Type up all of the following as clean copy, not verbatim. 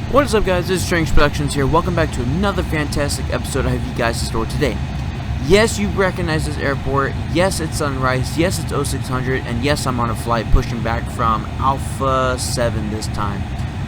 What is up, guys? This is Strange Productions here. Welcome back to another fantastic episode I have you guys in store today. Yes, you recognize this airport. Yes, it's sunrise. Yes, it's 0600. And yes, I'm on a flight pushing back from Alpha 7 this time.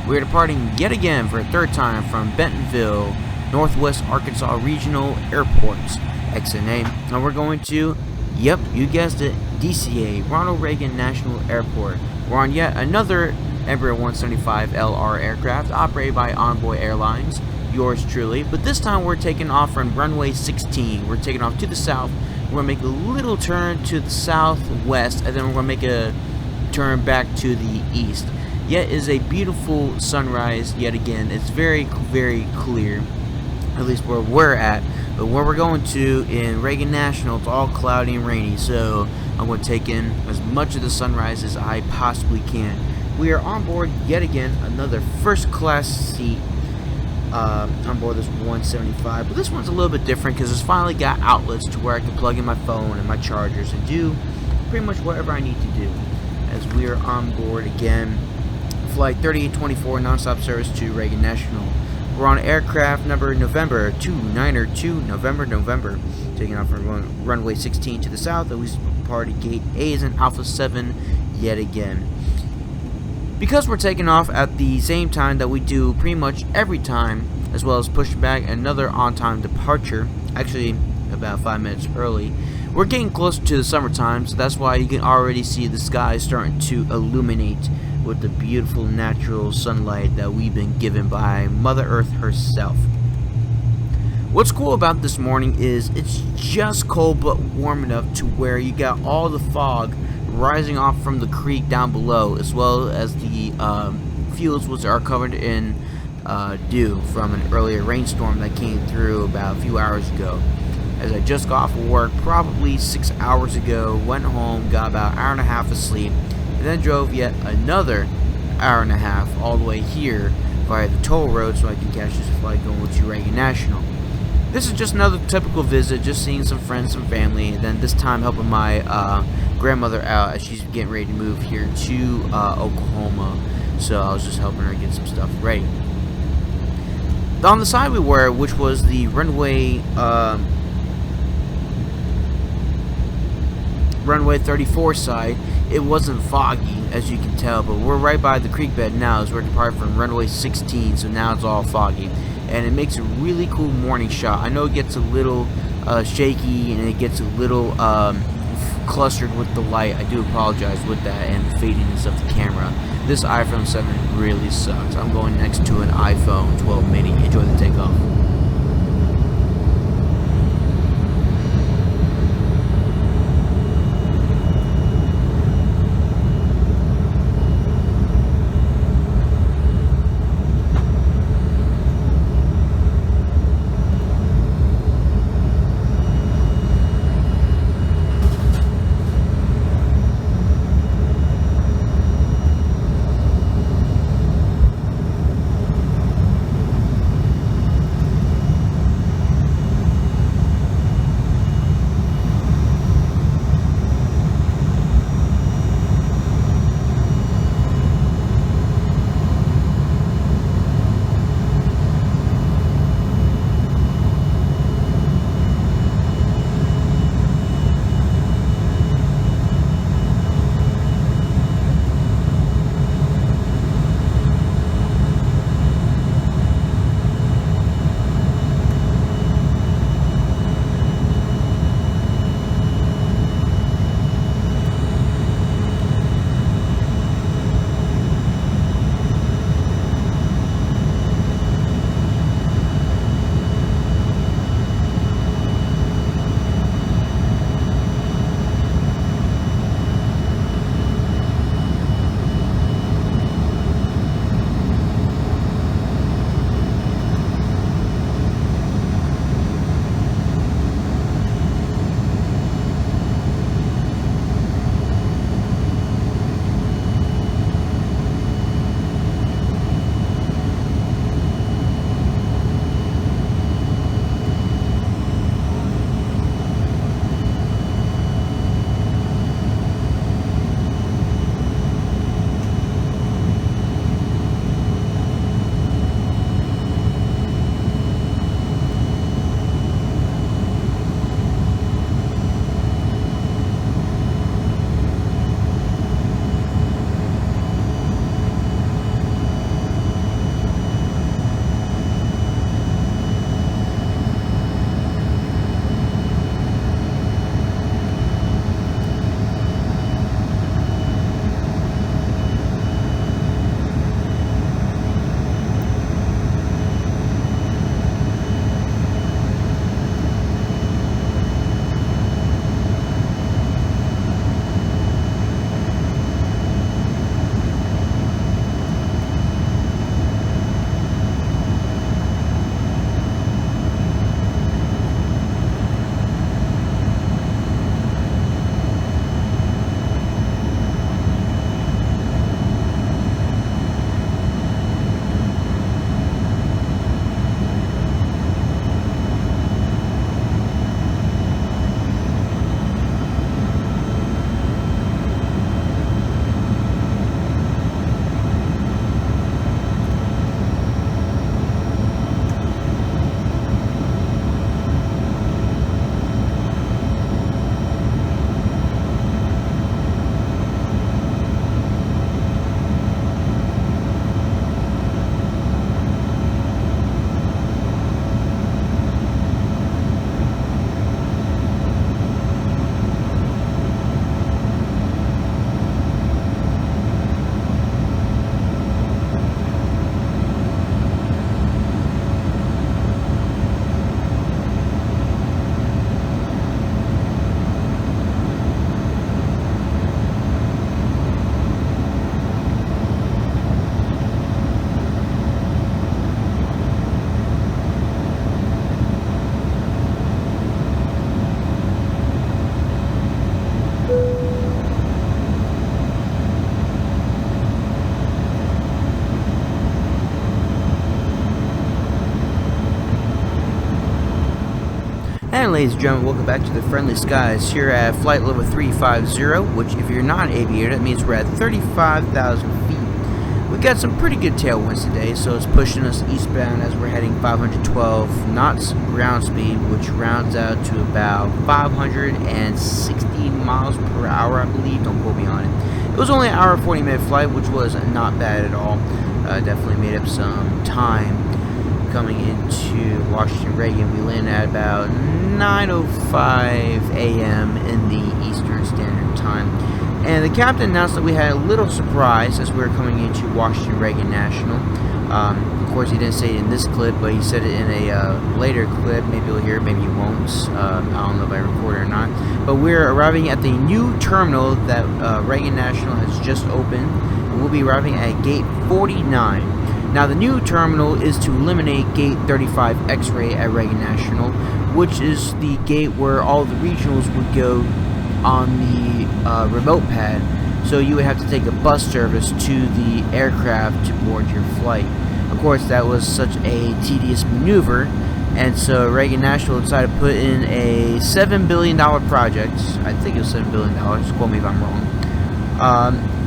We're departing yet again for a third time from Bentonville, Northwest Arkansas Regional Airport's exit name. And we're going to, yep, you guessed it, DCA, Ronald Reagan National Airport. We're on yet another Embraer 175 LR aircraft operated by Envoy Airlines, yours truly, but this time we're taking off from runway 16. We're taking off to the south. We're going to make a little turn to the southwest, and then we're going to make a turn back to the east. Yet is a beautiful sunrise yet again. It's very, very clear, at least where we're at, but where we're going to in Reagan National, it's all cloudy and rainy, so I'm going to take in as much of the sunrise as I possibly can. We are on board yet again, another first class seat on board this 175, but this one's a little bit different because it's finally got outlets to where I can plug in my phone and my chargers and do pretty much whatever I need to do. As we are on board again, flight 3824 nonstop service to Reagan National. We're on aircraft number November 2902 November, taking off from runway 16 to the south. At least party gate A is in Alpha 7 yet again. Because we're taking off at the same time that we do pretty much every time, as well as pushing back another on-time departure, actually about 5 minutes early, we're getting closer to the summertime, so that's why you can already see the sky starting to illuminate with the beautiful natural sunlight that we've been given by Mother Earth herself. What's cool about this morning is it's just cold but warm enough to where you got all the fog rising off from the creek down below, as well as the fields which are covered in dew from an earlier rainstorm that came through about a few hours ago. As I just got off of work probably 6 hours ago, went home, got about an hour and a half of sleep, and then drove yet another hour and a half all the way here via the toll road so I can catch this flight going to Reagan National. This is just another typical visit, just seeing some friends, some family, and then this time helping my grandmother out as she's getting ready to move here to Oklahoma. So I was just helping her get some stuff ready. On the side we were, which was the runway 34 side, it wasn't foggy, as you can tell, but we're right by the creek bed now as we're departing from runway 16, so now it's all foggy. And it makes a really cool morning shot. I know it gets a little shaky and it gets a little clustered with the light. I do apologize with that and the fadiness of the camera. This iPhone 7 really sucks. I'm going next to an iPhone 12 mini. Enjoy the takeoff. And ladies and gentlemen, welcome back to the Friendly Skies here at flight level 350, which if you're not an aviator, that means we're at 35,000 feet. We got some pretty good tailwinds today, so it's pushing us eastbound as we're heading 512 knots ground speed, which rounds out to about 560 miles per hour, I believe. Don't quote me on it. It was only an hour and 40-minute flight, which was not bad at all. Definitely made up some time. Coming into Washington Reagan, we landed at about 9:05 a.m. in the Eastern Standard Time. And the captain announced that we had a little surprise as we were coming into Washington Reagan National. Of course, he didn't say it in this clip, but he said it in a later clip. Maybe you'll hear it, maybe you won't. I don't know if I record it or not. But we're arriving at the new terminal that Reagan National has just opened. And we'll be arriving at gate 49. Now, the new terminal is to eliminate gate 35 X-ray at Reagan National, which is the gate where all the regionals would go on the remote pad. So you would have to take a bus service to the aircraft to board your flight. Of course, that was such a tedious maneuver, and so Reagan National decided to put in a $7 billion project. I think it was $7 billion. Quote me if I'm wrong.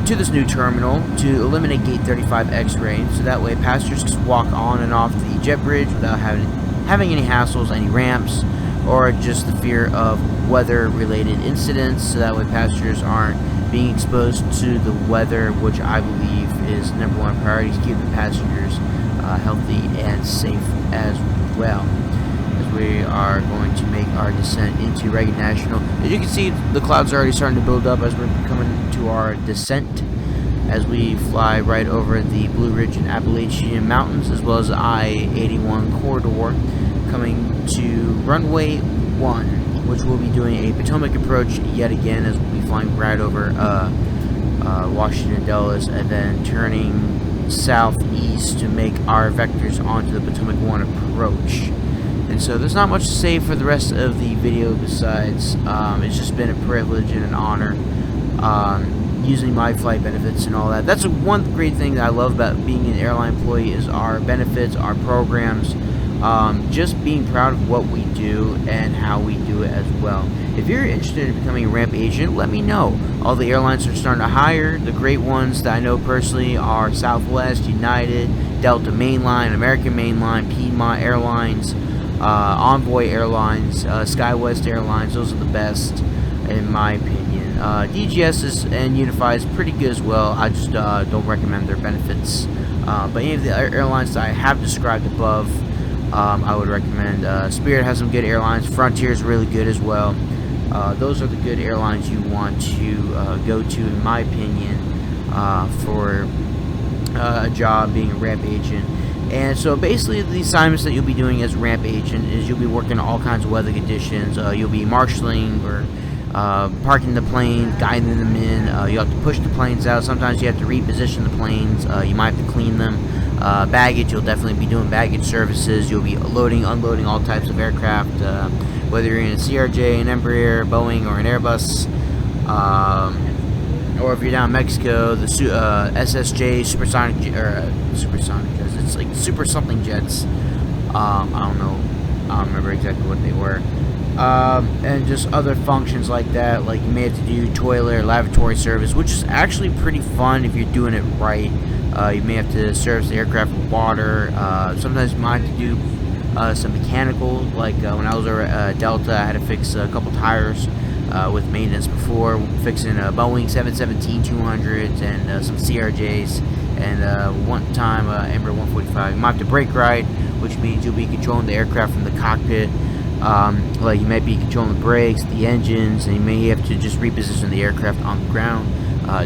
To this new terminal to eliminate gate 35 X-ray, so that way passengers can walk on and off the jet bridge without having any hassles, any ramps, or just the fear of weather-related incidents. So that way passengers aren't being exposed to the weather, which I believe is number one priority, to keep the passengers healthy and safe as well. As we are going to make our descent into Reagan National. As you can see, the clouds are already starting to build up as we're coming to our descent, as we fly right over the Blue Ridge and Appalachian Mountains, as well as the I-81 corridor, coming to runway 1, which will be doing a Potomac approach yet again, as we'll be flying right over Washington Dulles, and then turning southeast to make our vectors onto the Potomac 1 approach. And so there's not much to say for the rest of the video besides it's just been a privilege and an honor using my flight benefits and all that. That's one great thing that I love about being an airline employee is our benefits, our programs, just being proud of what we do and how we do it as well. If you're interested in becoming a ramp agent, let me know. All the airlines are starting to hire. The great ones that I know personally are Southwest, United, Delta Mainline, American Mainline, Piedmont Airlines, Envoy Airlines, SkyWest Airlines. Those are the best in my opinion. DGS and Unify is pretty good as well. I just don't recommend their benefits. But any of the airlines that I have described above, I would recommend. Spirit has some good airlines. Frontier is really good as well. Those are the good airlines you want to go to, in my opinion, for a job being a ramp agent. And so basically the assignments that you'll be doing as ramp agent is you'll be working all kinds of weather conditions. You'll be marshaling or parking the planes, guiding them in. You have to push the planes out. Sometimes you have to reposition the planes. You might have to clean them. Baggage, you'll definitely be doing baggage services. You'll be loading, unloading all types of aircraft, whether you're in a CRJ, an Embraer, Boeing, or an Airbus. Or if you're down in Mexico, the SSJ supersonic jets. It's like super something jets. I don't know. I don't remember exactly what they were. And just other functions like that. Like you may have to do toilet or lavatory service, which is actually pretty fun if you're doing it right. You may have to service the aircraft with water. Sometimes you might have to do some mechanical. Like when I was over at Delta, I had to fix a couple tires. With maintenance before, fixing a Boeing 717-200s and some CRJs, and one time Embraer 145. You might have to brake ride, which means you'll be controlling the aircraft from the cockpit. Like you might be controlling the brakes, the engines, and you may have to just reposition the aircraft on the ground,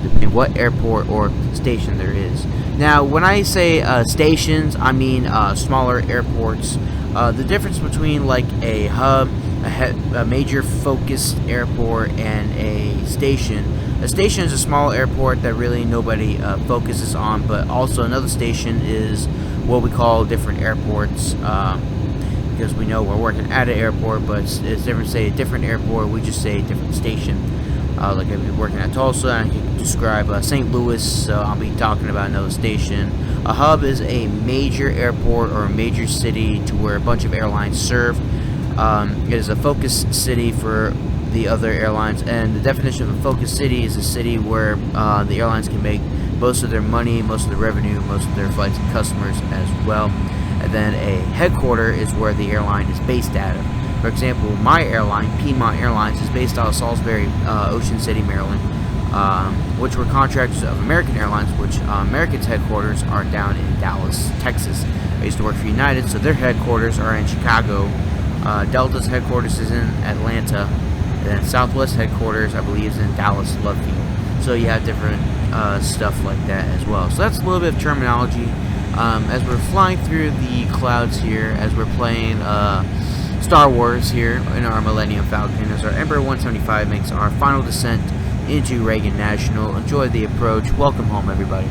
depending what airport or station there is. Now, when I say stations, I mean smaller airports. The difference between like a hub, a major focused airport, and a station. A station is a small airport that really nobody focuses on, but also another station is what we call different airports, because we know we're working at an airport, but it's different. Say a different airport, we just say a different station. Like I've been working at Tulsa, and I can describe St. Louis, so I'll be talking about another station. A hub is a major airport or a major city to where a bunch of airlines serve. It is a focus city for the other airlines, and the definition of a focus city is a city where the airlines can make most of their money, most of their revenue, most of their flights and customers as well. And then a headquarter is where the airline is based out of. For example, my airline, Piedmont Airlines, is based out of Salisbury, Ocean City, Maryland, which were contractors of American Airlines, which American's headquarters are down in Dallas, Texas. I used to work for United, so their headquarters are in Chicago. Delta's headquarters is in Atlanta, and then Southwest headquarters, I believe, is in Dallas, Love Field. So you have different stuff like that as well. So that's a little bit of terminology. As we're flying through the clouds here, as we're playing Star Wars here in our Millennium Falcon, as our Embraer 175 makes our final descent into Reagan National. Enjoy the approach. Welcome home, everybody.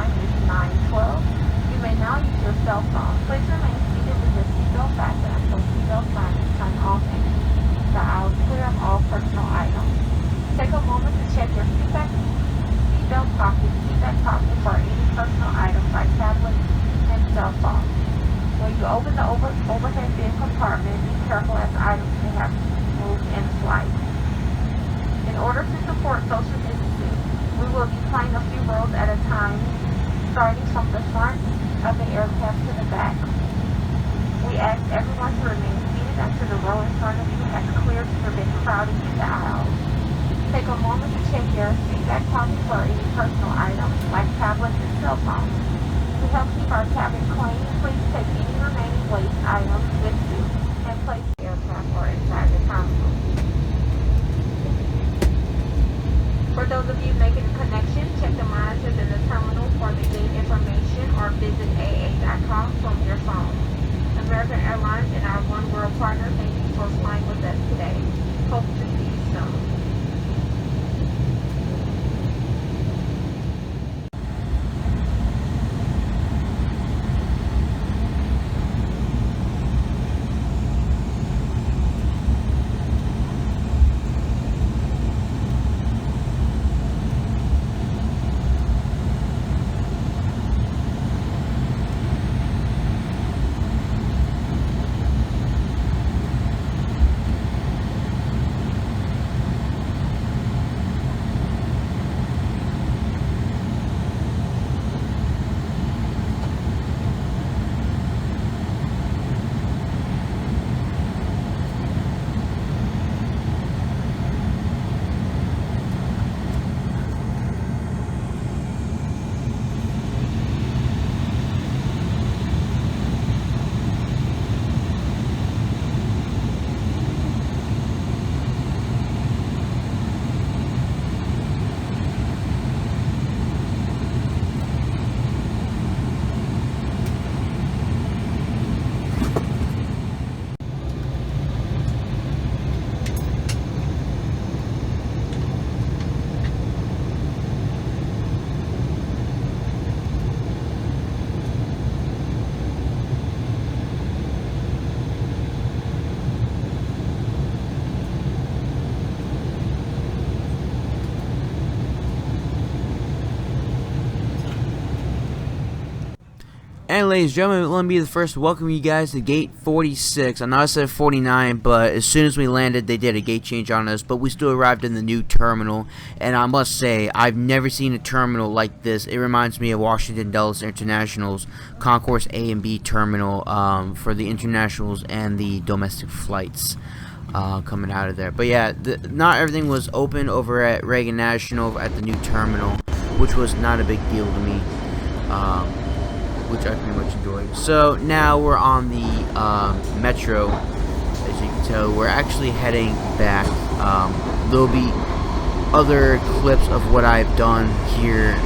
time is 9:12. You may now use your cell phone. Please remain seated with your seatbelt fastened until seatbelt sign is turned off and the aisles clear of all personal items. Take a moment to check your seatbelt pocket for any personal items like tablets and cell phones. When you open the overhead bin compartment, be careful as items may have moved in flight. In order to support social distancing, we will be playing a few rows at a time, starting from the front of the aircraft to the back. We ask everyone to remain seated until the row in front of you has cleared to prevent crowding in the aisles. Take a moment to check your seatback pocket for any personal items like tablets and cell phones. To help keep our cabin clean, please take any remaining waste items with you and place the aircraft or inside the terminal. For those of you making a connection, check the monitors in the terminal for the gate information or visit aa.com from your phone. American Airlines and our One World partner, thank you for flying with us today. Hope to see you soon. And ladies and gentlemen, let me be the first to welcome you guys to Gate 46. I know I said 49, but as soon as we landed, they did a gate change on us, but we still arrived in the new terminal. And I must say, I've never seen a terminal like this. It reminds me of Washington Dulles International's Concourse A and B terminal for the internationals and the domestic flights coming out of there. But yeah, not everything was open over at Reagan National at the new terminal, which was not a big deal to me. Which I pretty much enjoyed. So now we're on the metro. As you can tell, we're actually heading back. There'll be other clips of what I've done here.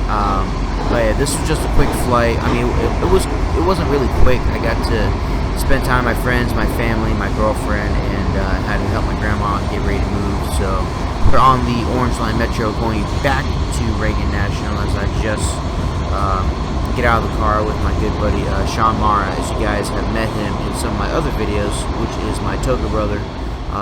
But yeah, this was just a quick flight. I mean, it wasn't really quick. I got to spend time with my friends, my family, my girlfriend, and had to help my grandma get ready to move. So we're on the Orange Line Metro going back to Reagan National as I just get out of the car with my good buddy Sean Mara. As you guys have met him in some of my other videos, which is my Toga brother,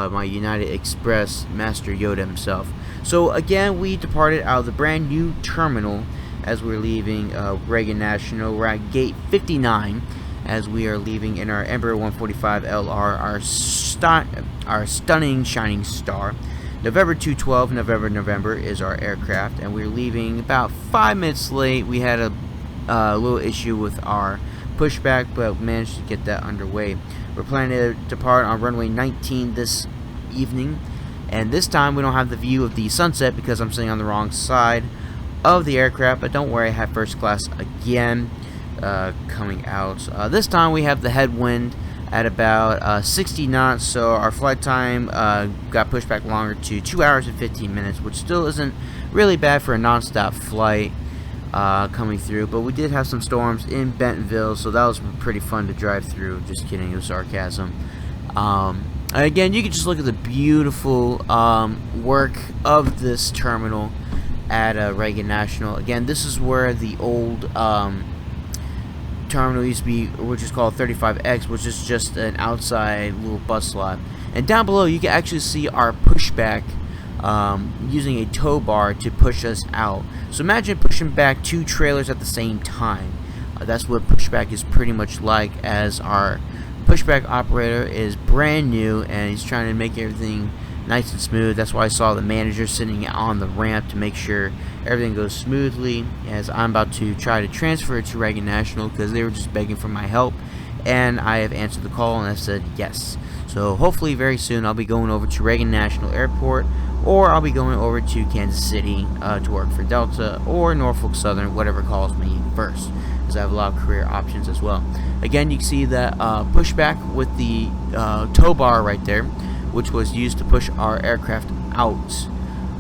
my United Express Master Yoda himself. So again, we departed out of the brand new terminal as we're leaving Reagan National. We're at gate 59 as we are leaving in our Embraer 145 LR, our stunning shining star. November 212, November is our aircraft, and we're leaving about 5 minutes late. We had a little issue with our pushback, but managed to get that underway. We're planning to depart on runway 19 this evening, and this time we don't have the view of the sunset because I'm sitting on the wrong side of the aircraft, but don't worry, I have first class again coming out. This time we have the headwind at about 60 knots, so our flight time got pushed back longer to 2 hours and 15 minutes, which still isn't really bad for a non-stop flight coming through. But we did have some storms in Bentonville, so that was pretty fun to drive through. Just kidding, it was sarcasm. Again, you can just look at the beautiful work of this terminal. at Reagan National. Again, this is where the old terminal used to be, which is called 35X, which is just an outside little bus lot. And down below, you can actually see our pushback using a tow bar to push us out. So imagine pushing back 2 trailers at the same time. That's what pushback is pretty much like, as our pushback operator is brand new and he's trying to make everything nice and smooth. That's why I saw the manager sitting on the ramp to make sure everything goes smoothly, as I'm about to try to transfer it to Reagan National because they were just begging for my help, and I have answered the call and I said yes. So hopefully very soon I'll be going over to Reagan National Airport, or I'll be going over to Kansas City to work for Delta or Norfolk Southern, whatever calls me first, because I have a lot of career options as well. Again, you can see that pushback with the tow bar right there, which was used to push our aircraft out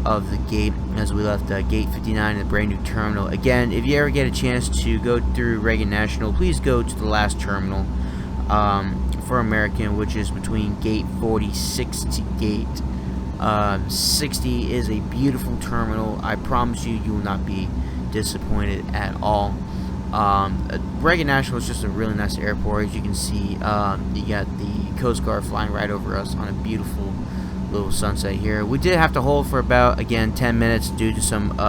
of the gate as we left gate 59 in the brand new terminal. Again, if you ever get a chance to go through Reagan National, please go to the last terminal for American, which is between gate 46 to gate 60. Is a beautiful terminal. I promise you, you will not be disappointed at all. Reagan National is just a really nice airport. As you can see, you got the Coast Guard flying right over us on a beautiful little sunset here. We did have to hold for about, again, 10 minutes due to some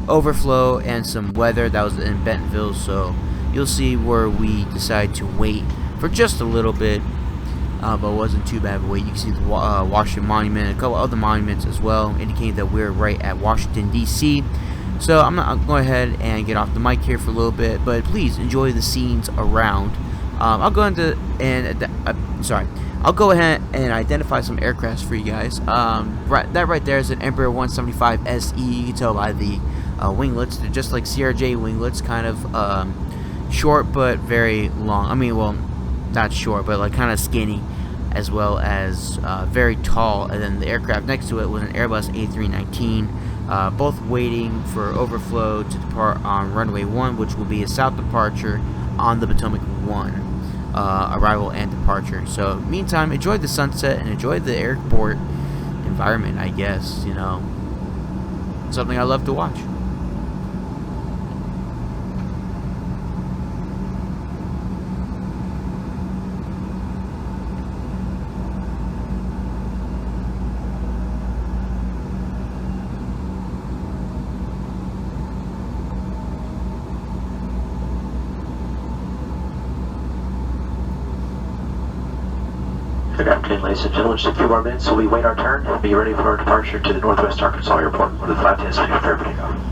overflow and some weather that was in Bentonville, so you'll see where we decided to wait for just a little bit, but it wasn't too bad of a wait. You can see the Washington Monument, a couple other monuments as well, indicating that we're right at Washington, D.C. So I'm going to go ahead and get off the mic here for a little bit, but please enjoy the scenes around. I'll go ahead and identify some aircrafts for you guys. That right there is an Embraer 175 SE. You can tell by the winglets. They're just like CRJ winglets, kind of short but very long. I mean, well, not short, but like kind of skinny, as well as very tall. And then the aircraft next to it was an Airbus A319. Both waiting for overflow to depart on runway 1, which will be a south departure on the Potomac 1 arrival and departure. So meantime, enjoy the sunset and enjoy the airport environment, I guess. You know, something I love to watch. Good afternoon, ladies and gentlemen. Just a few more minutes so we wait our turn and be ready for our departure to the Northwest Arkansas Airport with the 510 scheduled for everybody to go.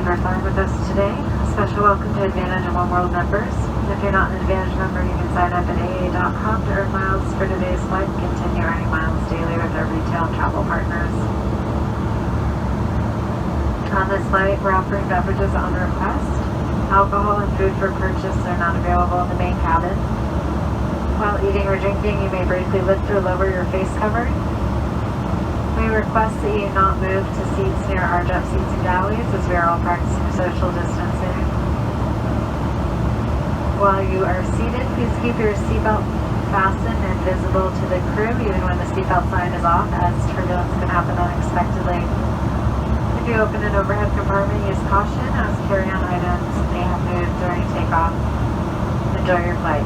for flying with us today. A special welcome to Advantage and One World members. If you're not an Advantage member, you can sign up at AA.com to earn miles for today's flight and continue earning miles daily with our retail and travel partners. On this flight, we're offering beverages on request. Alcohol and food for purchase are not available in the main cabin. While eating or drinking, you may briefly lift or lower your face covering. We request that you not move to seats near arch-up seats and galleys as we are all practicing social distancing. While you are seated, please keep your seatbelt fastened and visible to the crew even when the seatbelt sign is off, as turbulence can happen unexpectedly. If you open an overhead compartment, use caution as carry-on items may have moved during takeoff. Enjoy your flight.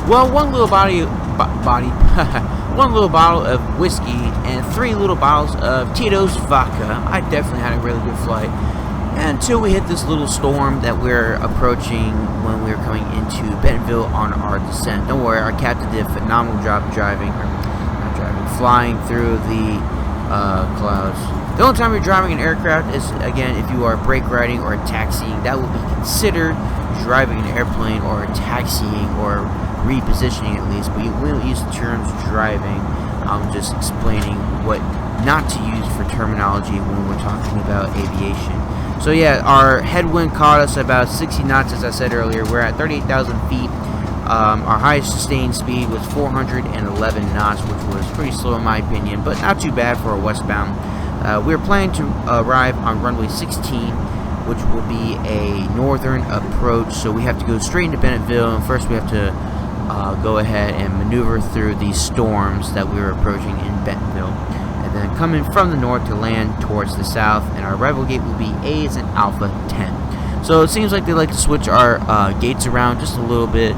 Well, one little one little bottle of whiskey and 3 little bottles of Tito's vodka. I definitely had a really good flight until we hit this little storm that we're approaching when we were coming into Bentonville on our descent. Don't worry, our captain did a phenomenal job flying through the clouds. The only time you're driving an aircraft is, again, if you are brake riding or taxiing. That will be considered driving an airplane or taxiing or repositioning at least, but we don't use the terms driving. I'm just explaining what not to use for terminology when we're talking about aviation. So yeah, our headwind caught us about 60 knots, as I said earlier. We're at 38,000 feet. Our highest sustained speed was 411 knots, which was pretty slow in my opinion, but not too bad for a westbound. We were planning to arrive on runway 16, which will be a northern approach, so we have to go straight into Bentonville, and first we have to go ahead and maneuver through these storms that we were approaching in Bentonville, and then coming from the north to land towards the south, and our arrival gate will be A as in Alpha 10. So it seems like they like to switch our gates around just a little bit.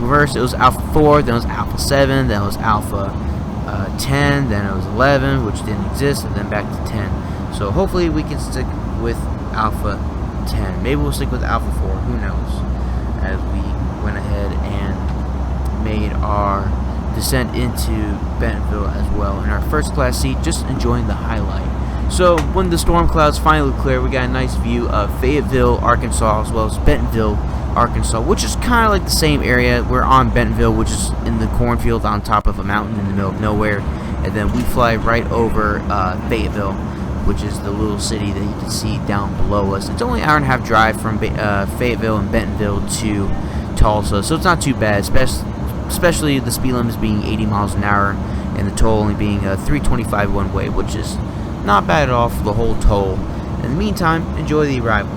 Reverse, it was Alpha 4, then it was Alpha 7, then it was Alpha 10, then it was 11, which didn't exist, and then back to 10. So hopefully we can stick with Alpha 10. Maybe we'll stick with Alpha 4, who knows, as we went ahead and made our descent into Bentonville as well in our first class seat, just enjoying the highlight. So when the storm clouds finally clear, we got a nice view of Fayetteville, Arkansas, as well as Bentonville, Arkansas, which is kind of like the same area. We're on Bentonville, which is in the cornfield on top of a mountain in the middle of nowhere, and then we fly right over Fayetteville, which is the little city that you can see down below us. It's only an hour and a half drive from Fayetteville and Bentonville to Tulsa, so it's not too bad, especially the speed limit being 80 miles an hour and the toll only being $3.25 one way, which is not bad at all for the whole toll. In the meantime, enjoy the arrival.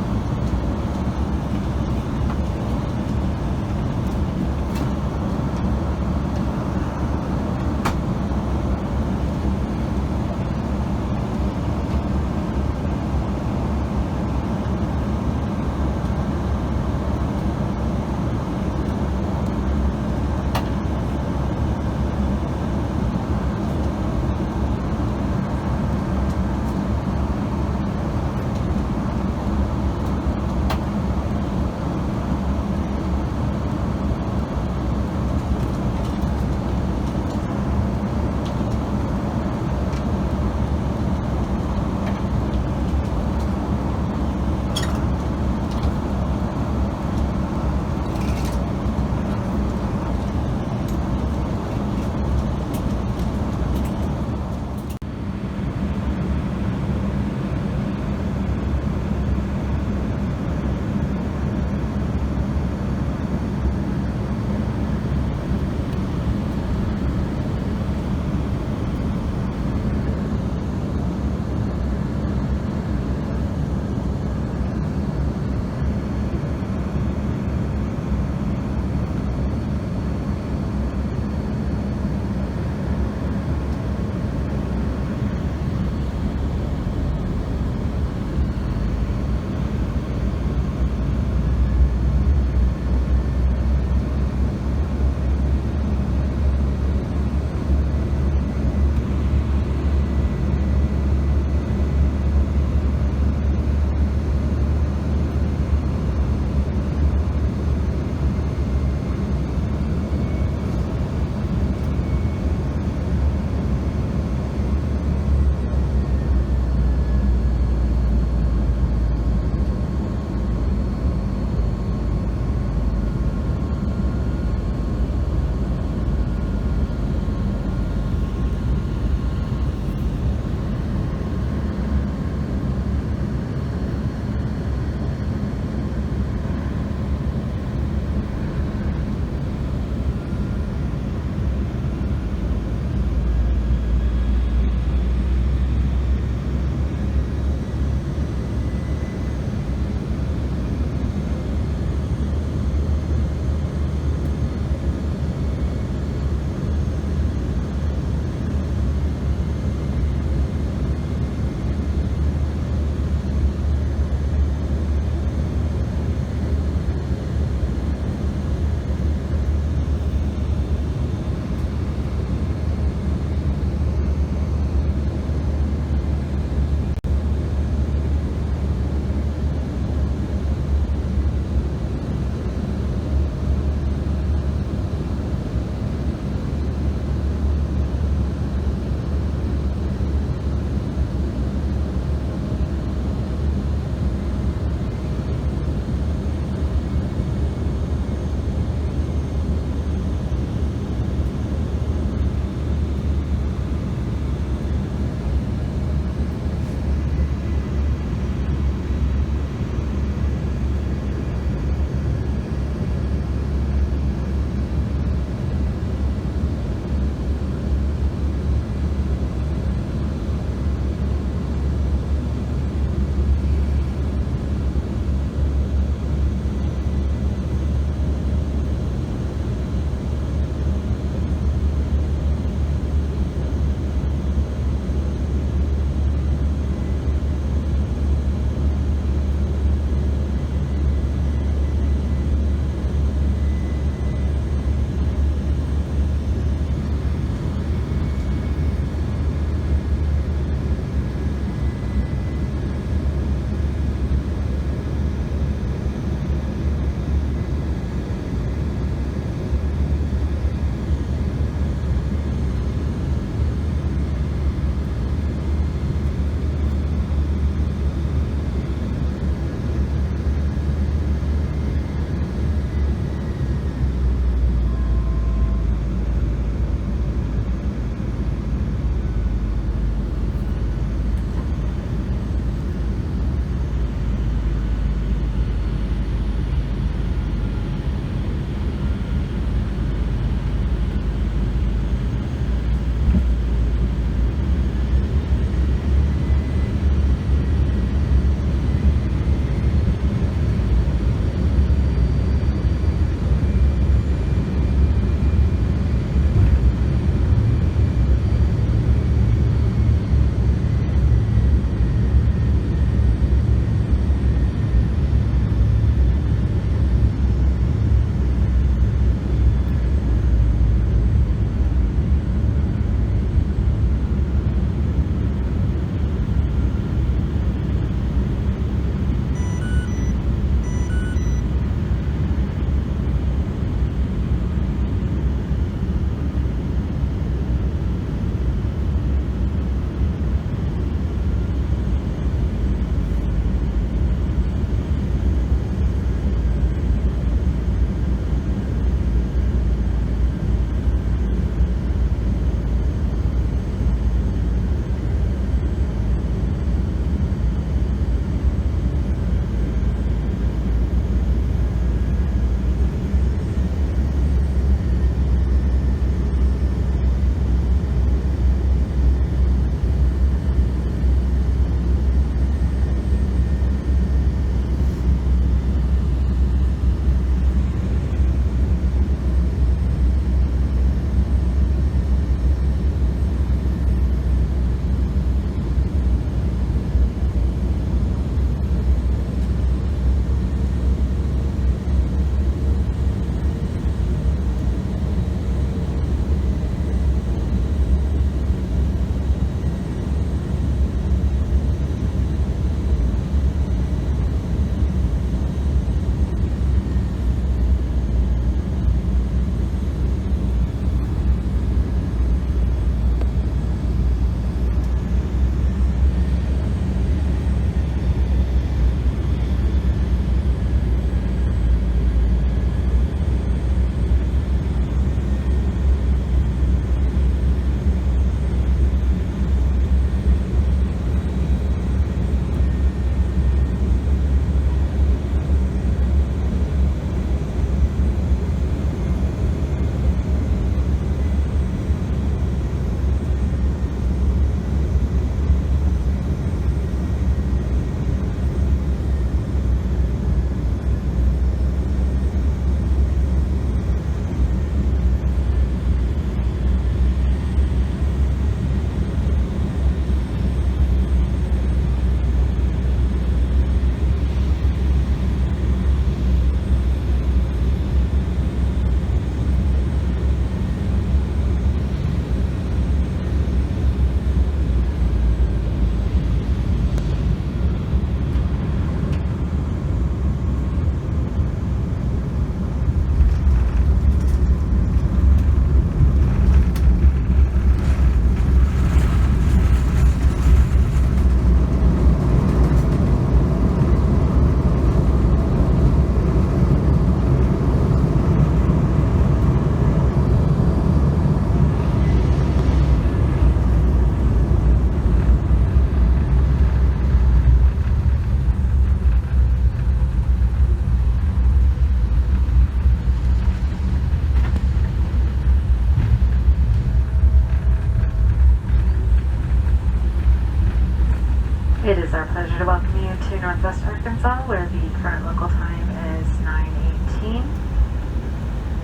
pleasure to welcome you to Northwest Arkansas, where the current local time is 9:18.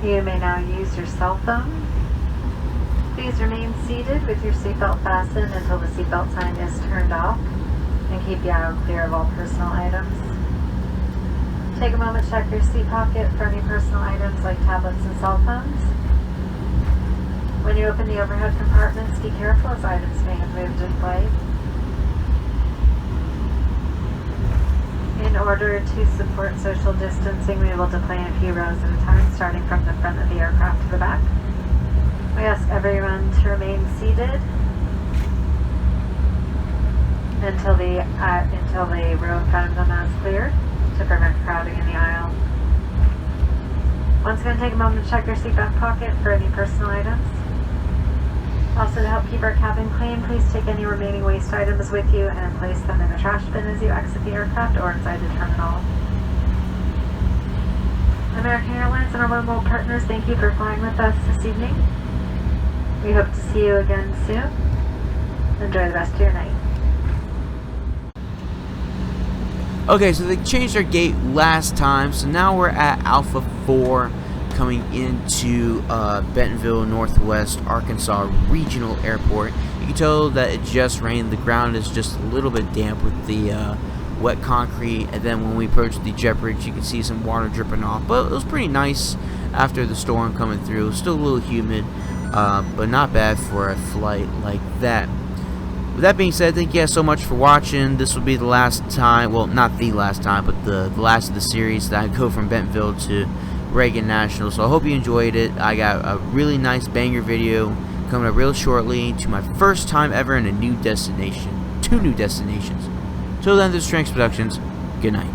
You may now use your cell phone. Please remain seated with your seatbelt fastened until the seatbelt sign is turned off, and keep the aisle clear of all personal items. Take a moment to check your seat pocket for any personal items like tablets and cell phones. When you open the overhead compartments, be careful as items may have moved in flight. In order to support social distancing, we will deplane a few rows at a time, starting from the front of the aircraft to the back. We ask everyone to remain seated until the row in front of them is cleared to prevent crowding in the aisle. Once again, take a moment to check your seat back pocket for any personal items. Also, to help keep our cabin clean, please take any remaining waste items with you and place them in the trash bin as you exit the aircraft or inside the terminal. American Airlines and our World partners, thank you for flying with us this evening. We hope to see you again soon. Enjoy the rest of your night. Okay, so they changed their gate last time, so now we're at Alpha 4 coming into Bentonville, Northwest Arkansas Regional Airport. You can tell that it just rained. The ground is just a little bit damp with the wet concrete, and then when we approach the jet bridge, you can see some water dripping off. But it was pretty nice after the storm coming through. Still a little humid, but not bad for a flight like that. With that being said, thank you guys so much for watching. This will be the last time, well, not the last time, but the last of the series that I go from Bentonville to Reagan National. So I hope you enjoyed it. I got a really nice banger video coming up real shortly to my first time ever in a new destination. 2 new destinations. Till then, this is Tranks Productions. Good night.